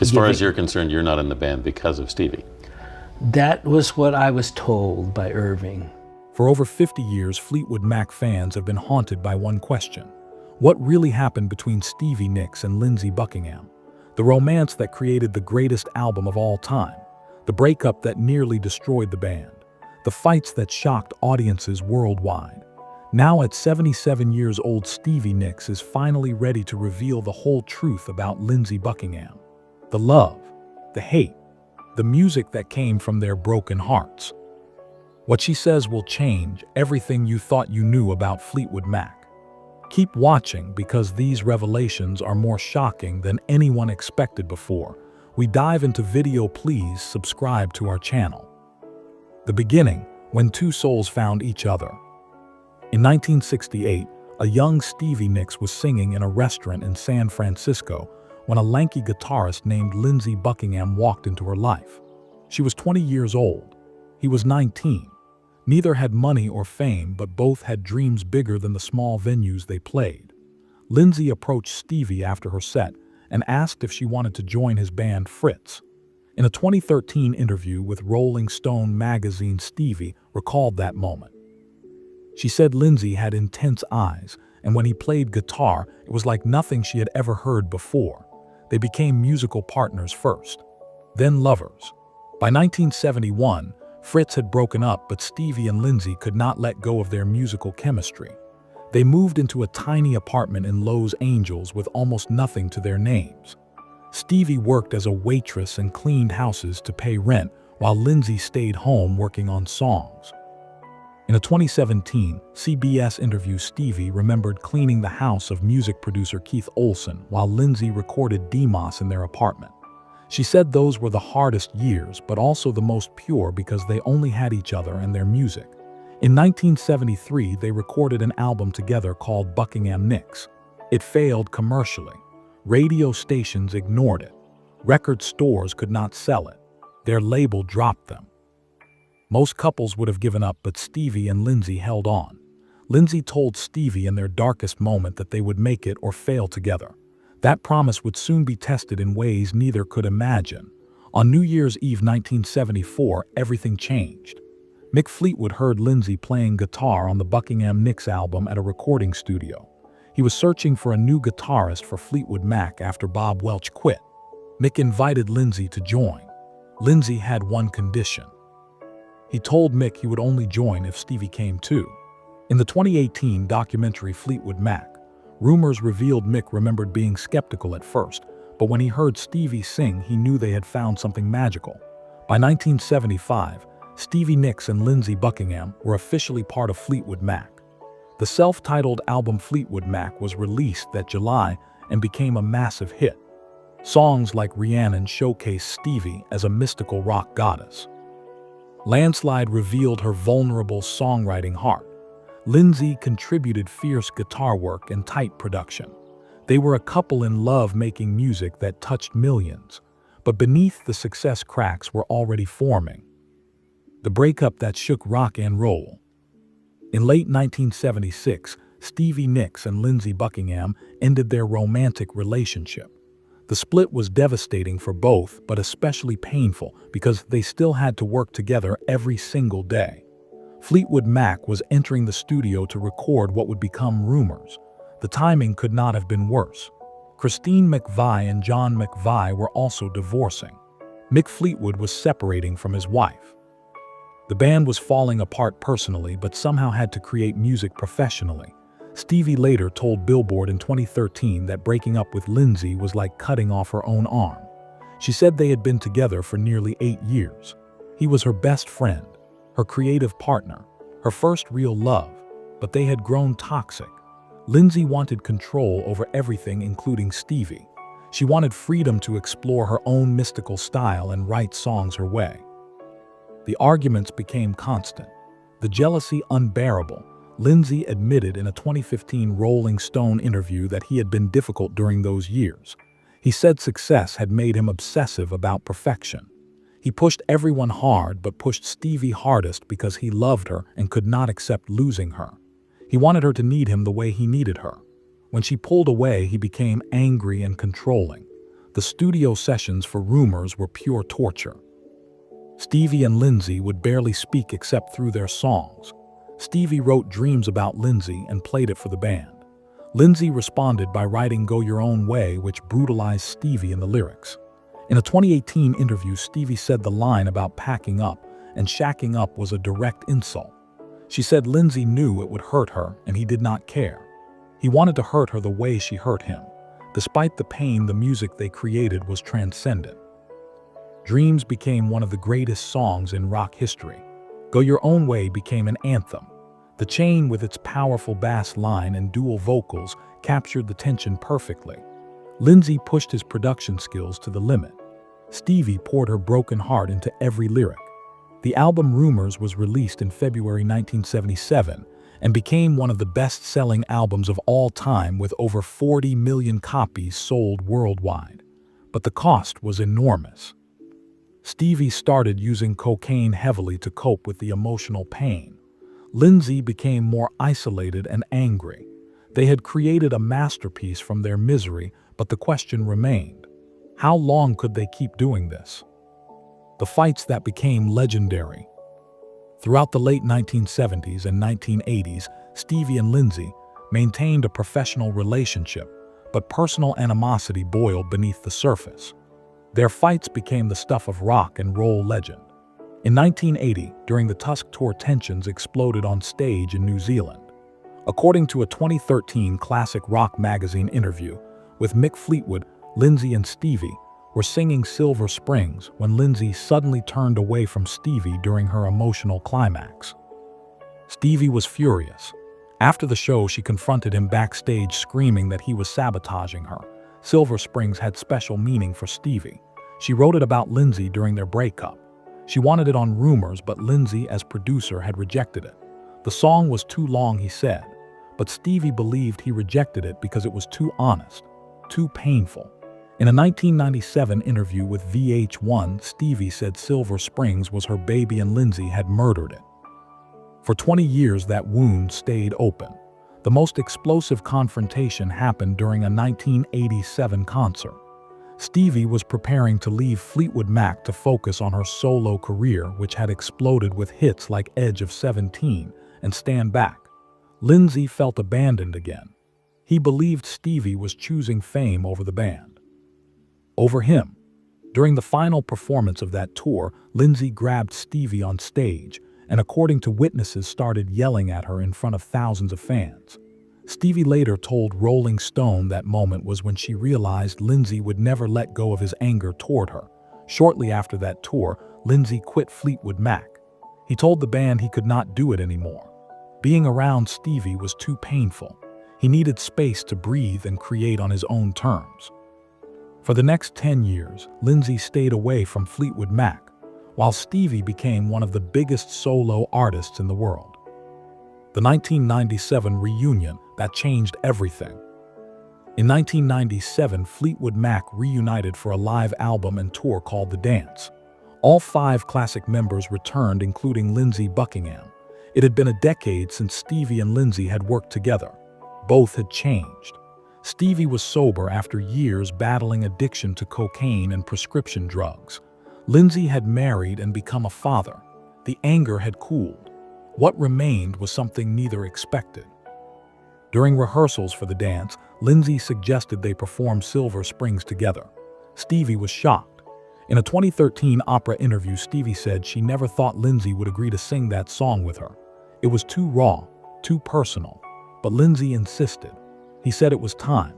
As far as you're concerned, you're not in the band because of Stevie. That was what I was told by Irving. For over 50 years, Fleetwood Mac fans have been haunted by one question. What really happened between Stevie Nicks and Lindsey Buckingham? The romance that created the greatest album of all time. The breakup that nearly destroyed the band. The fights that shocked audiences worldwide. Now at 77 years old, Stevie Nicks is finally ready to reveal the whole truth about Lindsey Buckingham. The love, the hate, the music that came from their broken hearts. What she says will change everything you thought you knew about Fleetwood Mac. Keep watching because these revelations are more shocking than anyone expected before. We dive into video, please subscribe to our channel. The beginning, when two souls found each other. In 1968, a young Stevie Nicks was singing in a restaurant in San Francisco when a lanky guitarist named Lindsey Buckingham walked into her life. She was 20 years old. He was 19. Neither had money or fame, but both had dreams bigger than the small venues they played. Lindsey approached Stevie after her set and asked if she wanted to join his band Fritz. In a 2013 interview with Rolling Stone magazine, Stevie recalled that moment. She said Lindsey had intense eyes, and when he played guitar, it was like nothing she had ever heard before. They became musical partners first, then lovers. By 1971, Fritz had broken up, but Stevie and Lindsey could not let go of their musical chemistry. They moved into a tiny apartment in Los Angeles with almost nothing to their names. Stevie worked as a waitress and cleaned houses to pay rent, while Lindsey stayed home working on songs. In a 2017 CBS interview, Stevie remembered cleaning the house of music producer Keith Olsen while Lindsey recorded Demos in their apartment. She said those were the hardest years, but also the most pure because they only had each other and their music. In 1973, they recorded an album together called Buckingham Nicks. It failed commercially. Radio stations ignored it. Record stores could not sell it. Their label dropped them. Most couples would have given up, but Stevie and Lindsey held on. Lindsey told Stevie in their darkest moment that they would make it or fail together. That promise would soon be tested in ways neither could imagine. On New Year's Eve 1974, everything changed. Mick Fleetwood heard Lindsey playing guitar on the Buckingham Nicks album at a recording studio. He was searching for a new guitarist for Fleetwood Mac after Bob Welch quit. Mick invited Lindsey to join. Lindsey had one condition. He told Mick he would only join if Stevie came too. In the 2018 documentary Fleetwood Mac, Rumours revealed Mick remembered being skeptical at first, but when he heard Stevie sing, he knew they had found something magical. By 1975, Stevie Nicks and Lindsey Buckingham were officially part of Fleetwood Mac. The self-titled album Fleetwood Mac was released that July and became a massive hit. Songs like Rhiannon showcased Stevie as a mystical rock goddess. Landslide revealed her vulnerable songwriting heart. Lindsey contributed fierce guitar work and tight production. They were a couple in love making music that touched millions, but beneath the success, cracks were already forming. The breakup that shook rock and roll. In late 1976, Stevie Nicks and Lindsey Buckingham ended their romantic relationship. The split was devastating for both, but especially painful because they still had to work together every single day. Fleetwood Mac was entering the studio to record what would become Rumours. The timing could not have been worse. Christine McVie and John McVie were also divorcing. Mick Fleetwood was separating from his wife. The band was falling apart personally, but somehow had to create music professionally. Stevie later told Billboard in 2013 that breaking up with Lindsey was like cutting off her own arm. She said they had been together for nearly 8 years. He was her best friend, her creative partner, her first real love, but they had grown toxic. Lindsey wanted control over everything, including Stevie. She wanted freedom to explore her own mystical style and write songs her way. The arguments became constant, the jealousy unbearable. Lindsey admitted in a 2015 Rolling Stone interview that he had been difficult during those years. He said success had made him obsessive about perfection. He pushed everyone hard, but pushed Stevie hardest because he loved her and could not accept losing her. He wanted her to need him the way he needed her. When she pulled away, he became angry and controlling. The studio sessions for Rumours were pure torture. Stevie and Lindsey would barely speak except through their songs. Stevie wrote Dreams about Lindsey and played it for the band. Lindsey responded by writing Go Your Own Way, which brutalized Stevie in the lyrics. In a 2018 interview, Stevie said the line about packing up and shacking up was a direct insult. She said Lindsey knew it would hurt her and he did not care. He wanted to hurt her the way she hurt him. Despite the pain, the music they created was transcendent. Dreams became one of the greatest songs in rock history. Go Your Own Way became an anthem. The Chain, with its powerful bass line and dual vocals, captured the tension perfectly. Lindsey pushed his production skills to the limit. Stevie poured her broken heart into every lyric. The album Rumours was released in February 1977 and became one of the best-selling albums of all time, with over 40 million copies sold worldwide. But the cost was enormous. Stevie started using cocaine heavily to cope with the emotional pain. Lindsey became more isolated and angry. They had created a masterpiece from their misery, but the question remained: how long could they keep doing this? The fights that became legendary. Throughout the late 1970s and 1980s, Stevie and Lindsey maintained a professional relationship, but personal animosity boiled beneath the surface. Their fights became the stuff of rock and roll legend. In 1980, during the Tusk Tour, tensions exploded on stage in New Zealand. According to a 2013 Classic Rock magazine interview with Mick Fleetwood, Lindsey and Stevie were singing Silver Springs when Lindsey suddenly turned away from Stevie during her emotional climax. Stevie was furious. After the show, she confronted him backstage, screaming that he was sabotaging her. Silver Springs had special meaning for Stevie. She wrote it about Lindsey during their breakup. She wanted it on Rumours, but Lindsey, as producer, had rejected it. The song was too long, he said, but Stevie believed he rejected it because it was too honest, too painful. In a 1997 interview with VH1, Stevie said Silver Springs was her baby and Lindsey had murdered it. For 20 years, that wound stayed open. The most explosive confrontation happened during a 1987 concert. Stevie was preparing to leave Fleetwood Mac to focus on her solo career, which had exploded with hits like Edge of 17 and Stand Back. Lindsey felt abandoned again. He believed Stevie was choosing fame over the band, over him. During the final performance of that tour, Lindsey grabbed Stevie on stage and, according to witnesses, started yelling at her in front of thousands of fans. Stevie later told Rolling Stone that moment was when she realized Lindsey would never let go of his anger toward her. Shortly after that tour, Lindsey quit Fleetwood Mac. He told the band he could not do it anymore. Being around Stevie was too painful. He needed space to breathe and create on his own terms. For the next 10 years, Lindsey stayed away from Fleetwood Mac, while Stevie became one of the biggest solo artists in the world. The 1997 reunion that changed everything. In 1997, Fleetwood Mac reunited for a live album and tour called The Dance. All 5 classic members returned, including Lindsey Buckingham. It had been a decade since Stevie and Lindsey had worked together. Both had changed. Stevie was sober after years battling addiction to cocaine and prescription drugs. Lindsey had married and become a father. The anger had cooled. What remained was something neither expected. During rehearsals for The Dance, Lindsey suggested they perform Silver Springs together. Stevie was shocked. In a 2013 Opera interview, Stevie said she never thought Lindsey would agree to sing that song with her. It was too raw, too personal. But Lindsey insisted. He said it was time.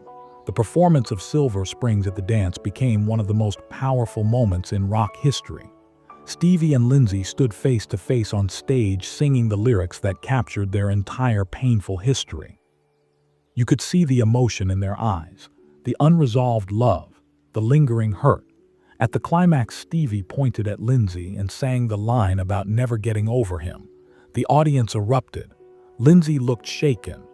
The performance of Silver Springs at The Dance became one of the most powerful moments in rock history. Stevie and Lindsey stood face to face on stage, singing the lyrics that captured their entire painful history. You could see the emotion in their eyes, the unresolved love, the lingering hurt. At the climax, Stevie pointed at Lindsey and sang the line about never getting over him. The audience erupted. Lindsey looked shaken.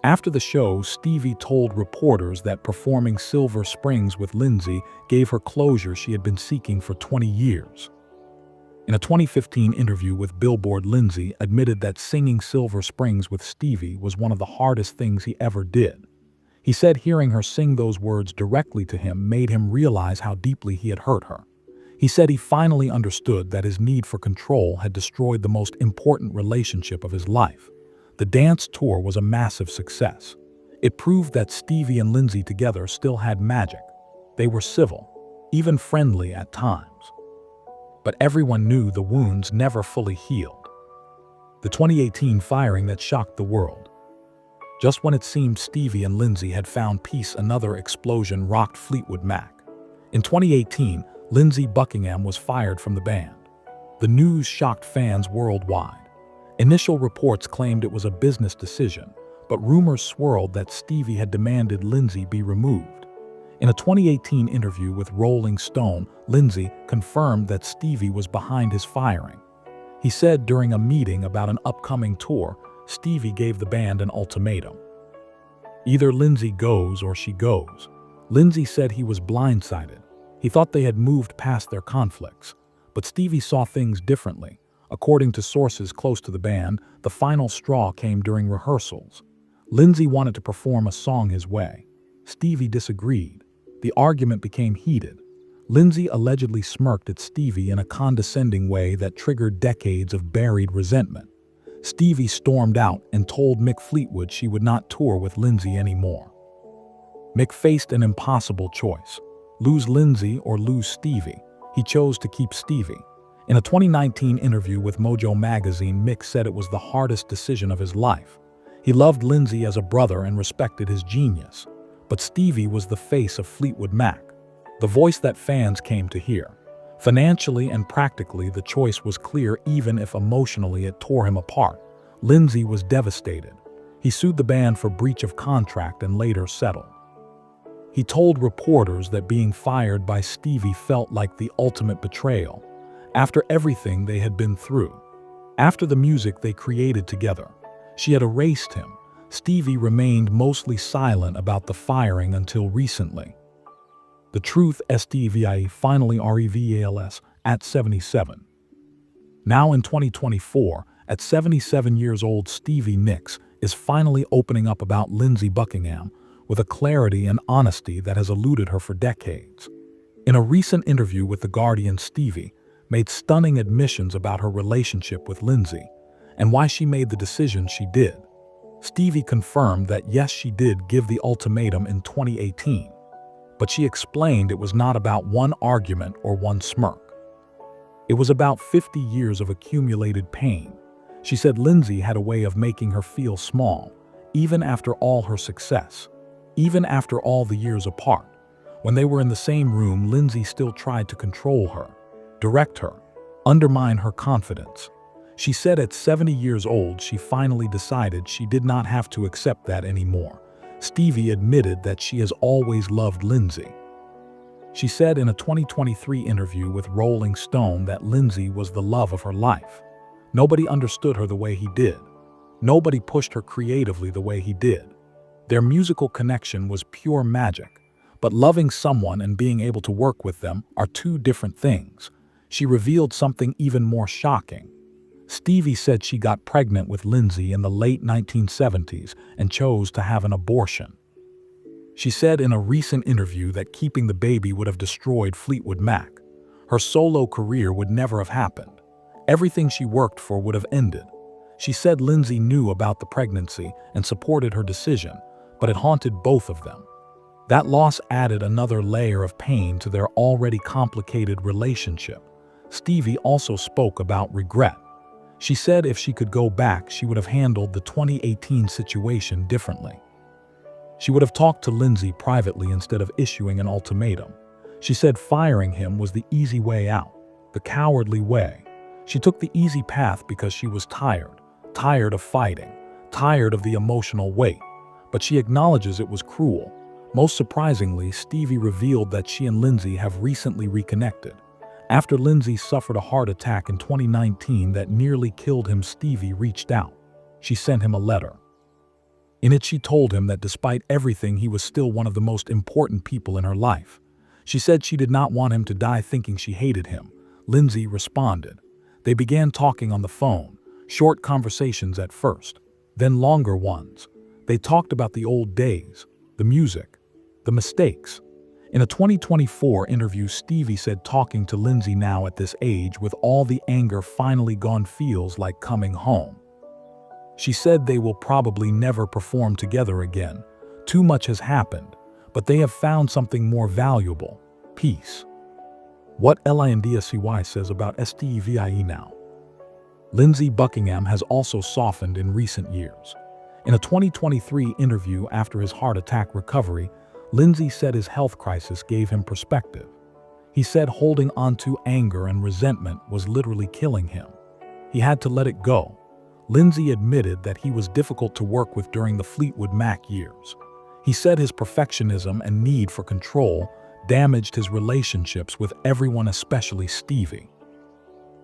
After the show, Stevie told reporters that performing Silver Springs with Lindsey gave her closure she had been seeking for 20 years. In a 2015 interview with Billboard, Lindsey admitted that singing Silver Springs with Stevie was one of the hardest things he ever did. He said hearing her sing those words directly to him made him realize how deeply he had hurt her. He said he finally understood that his need for control had destroyed the most important relationship of his life. The dance tour was a massive success. It proved that Stevie and Lindsey together still had magic. They were civil, even friendly at times. But everyone knew the wounds never fully healed. The 2018 firing that shocked the world. Just when it seemed Stevie and Lindsey had found peace, another explosion rocked Fleetwood Mac. In 2018, Lindsey Buckingham was fired from the band. The news shocked fans worldwide. Initial reports claimed it was a business decision, but rumors swirled that Stevie had demanded Lindsey be removed. In a 2018 interview with Rolling Stone, Lindsey confirmed that Stevie was behind his firing. He said during a meeting about an upcoming tour, Stevie gave the band an ultimatum. Either Lindsey goes or she goes. Lindsey said he was blindsided. He thought they had moved past their conflicts. But Stevie saw things differently. According to sources close to the band, the final straw came during rehearsals. Lindsey wanted to perform a song his way. Stevie disagreed. The argument became heated. Lindsey allegedly smirked at Stevie in a condescending way that triggered decades of buried resentment. Stevie stormed out and told Mick Fleetwood she would not tour with Lindsey anymore. Mick faced an impossible choice: lose Lindsey or lose Stevie. He chose to keep Stevie. In a 2019 interview with Mojo magazine, Mick said it was the hardest decision of his life. He loved Lindsey as a brother and respected his genius. But Stevie was the face of Fleetwood Mac, the voice that fans came to hear. Financially and practically, the choice was clear, even if emotionally it tore him apart. Lindsey was devastated. He sued the band for breach of contract and later settled. He told reporters that being fired by Stevie felt like the ultimate betrayal, after everything they had been through. After the music they created together, she had erased him. Stevie remained mostly silent about the firing until recently. The truth, Stevie finally revals at 77. Now in 2024, at 77 years old, Stevie Nicks is finally opening up about Lindsey Buckingham with a clarity and honesty that has eluded her for decades. In a recent interview with The Guardian, Stevie made stunning admissions about her relationship with Lindsey and why she made the decision she did. Stevie confirmed that yes, she did give the ultimatum in 2018. But she explained it was not about one argument or one smirk. It was about 50 years of accumulated pain. She said Lindsey had a way of making her feel small, even after all her success, even after all the years apart. When they were in the same room, Lindsey still tried to control her, direct her, undermine her confidence. She said at 70 years old, she finally decided she did not have to accept that anymore. Stevie admitted that she has always loved Lindsey. She said in a 2023 interview with Rolling Stone that Lindsey was the love of her life. Nobody understood her the way he did. Nobody pushed her creatively the way he did. Their musical connection was pure magic. But loving someone and being able to work with them are two different things. She revealed something even more shocking. Stevie said she got pregnant with Lindsey in the late 1970s and chose to have an abortion. She said in a recent interview that keeping the baby would have destroyed Fleetwood Mac. Her solo career would never have happened. Everything she worked for would have ended. She said Lindsey knew about the pregnancy and supported her decision, but it haunted both of them. That loss added another layer of pain to their already complicated relationship. Stevie also spoke about regret. She said if she could go back, she would have handled the 2018 situation differently. She would have talked to Lindsey privately instead of issuing an ultimatum. She said firing him was the easy way out, the cowardly way. She took the easy path because she was tired of fighting, tired of the emotional weight. But she acknowledges it was cruel. Most surprisingly, Stevie revealed that she and Lindsey have recently reconnected. After Lindsey suffered a heart attack in 2019 that nearly killed him, Stevie reached out. She sent him a letter. In it, she told him that despite everything, he was still one of the most important people in her life. She said she did not want him to die thinking she hated him. Lindsey responded. They began talking on the phone, short conversations at first, then longer ones. They talked about the old days, the music, the mistakes. In a 2024 interview, Stevie said talking to Lindsey now at this age with all the anger finally gone feels like coming home. She said they will probably never perform together again. Too much has happened, but they have found something more valuable: peace. What Lindsey says about Stevie now. Lindsey Buckingham has also softened in recent years. In a 2023 interview after his heart attack recovery, Lindsey said his health crisis gave him perspective. He said holding onto anger and resentment was literally killing him. He had to let it go. Lindsey admitted that he was difficult to work with during the Fleetwood Mac years. He said his perfectionism and need for control damaged his relationships with everyone, especially Stevie.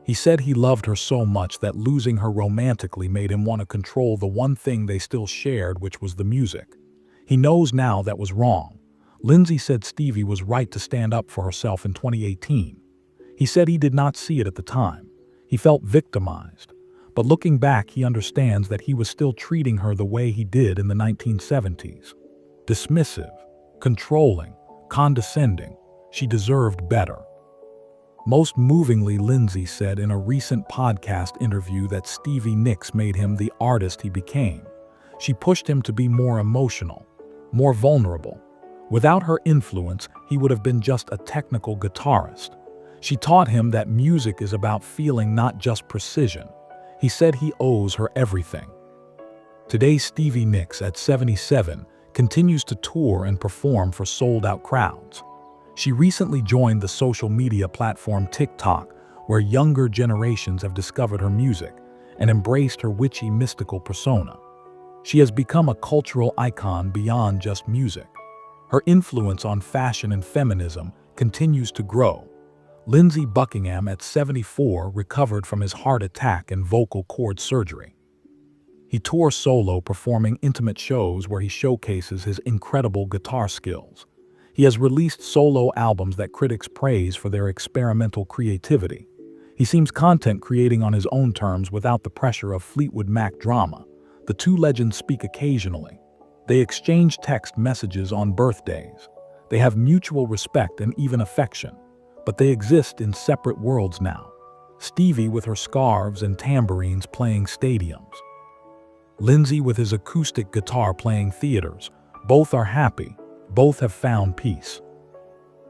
He said he loved her so much that losing her romantically made him want to control the one thing they still shared, which was the music. He knows now that was wrong. Lindsey said Stevie was right to stand up for herself in 2018. He said he did not see it at the time. He felt victimized. But looking back, he understands that he was still treating her the way he did in the 1970s. Dismissive, controlling, condescending. She deserved better. Most movingly, Lindsey said in a recent podcast interview that Stevie Nicks made him the artist he became. She pushed him to be more emotional, more vulnerable. Without her influence, he would have been just a technical guitarist. She taught him that music is about feeling, not just precision. He said he owes her everything. Today, Stevie Nicks, at 77, continues to tour and perform for sold-out crowds. She recently joined the social media platform TikTok, where younger generations have discovered her music and embraced her witchy, mystical persona. She has become a cultural icon beyond just music. Her influence on fashion and feminism continues to grow. Lindsey Buckingham, at 74, recovered from his heart attack and vocal cord surgery. He tours solo, performing intimate shows where he showcases his incredible guitar skills. He has released solo albums that critics praise for their experimental creativity. He seems content creating on his own terms without the pressure of Fleetwood Mac drama. The two legends speak occasionally. They exchange text messages on birthdays. They have mutual respect and even affection. But they exist in separate worlds now. Stevie with her scarves and tambourines playing stadiums. Lindsey with his acoustic guitar playing theaters. Both are happy. Both have found peace.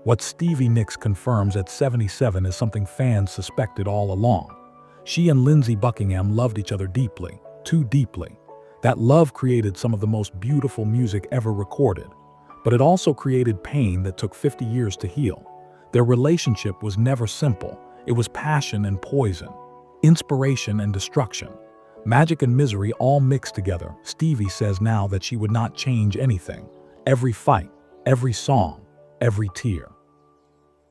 What Stevie Nicks confirms at 77 is something fans suspected all along. She and Lindsey Buckingham loved each other deeply, too deeply. That love created some of the most beautiful music ever recorded. But it also created pain that took 50 years to heal. Their relationship was never simple. It was passion and poison, inspiration and destruction, magic and misery all mixed together. Stevie says now that she would not change anything. Every fight, every song, every tear.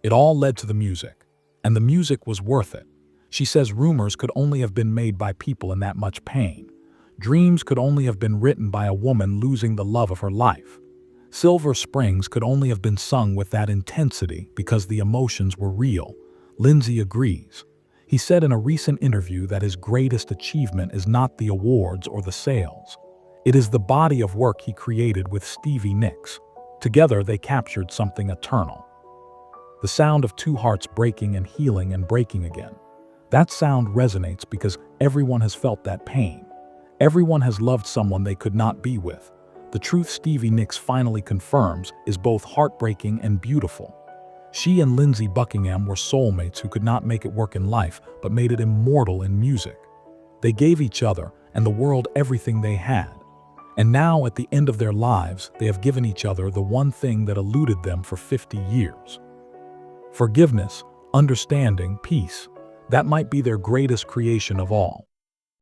It all led to the music, and the music was worth it. She says Rumours could only have been made by people in that much pain. Dreams could only have been written by a woman losing the love of her life. Silver Springs could only have been sung with that intensity because the emotions were real. Lindsey agrees. He said in a recent interview that his greatest achievement is not the awards or the sales. It is the body of work he created with Stevie Nicks. Together they captured something eternal. The sound of two hearts breaking and healing and breaking again. That sound resonates because everyone has felt that pain. Everyone has loved someone they could not be with. The truth Stevie Nicks finally confirms is both heartbreaking and beautiful. She and Lindsey Buckingham were soulmates who could not make it work in life, but made it immortal in music. They gave each other and the world everything they had. And now, at the end of their lives, they have given each other the one thing that eluded them for 50 years. Forgiveness, understanding, peace. That might be their greatest creation of all.